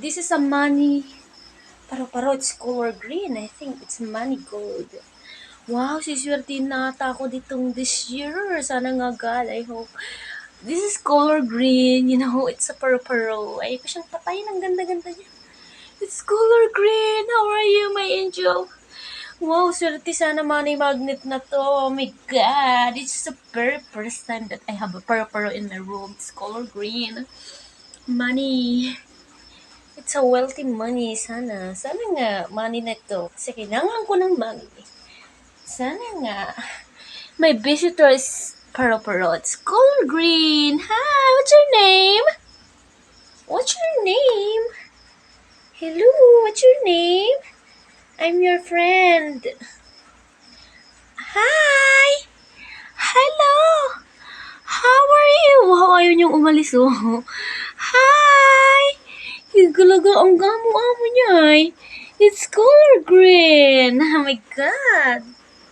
This is a money. Paro-paro, it's color green. I think it's money gold. Wow, siswerte na ata ako ditong this year. Sana nga God, I hope. This is color green, it's a paro-paro. Ayoko siyang patayin, ang ganda-ganda niya. It's color green. How are you, my angel? Wow, swerte sana money magnet na to. Oh my God. It's the very first time that I have a paro-paro in my room. It's color green. Money. It's a wealthy money, sana. Sana nga, money na to. Kasi kailangan ko ng money. Sana nga. My visitor is paro-paro. It's color green. Hi, what's your name? What's your name? Hello, what's your name? I'm your friend. Hi! Hello! How are you? Wow, ayaw niyong umalis, oh. Hi! Galaga ang gamo-amo niya, eh. It's color green. Oh my God.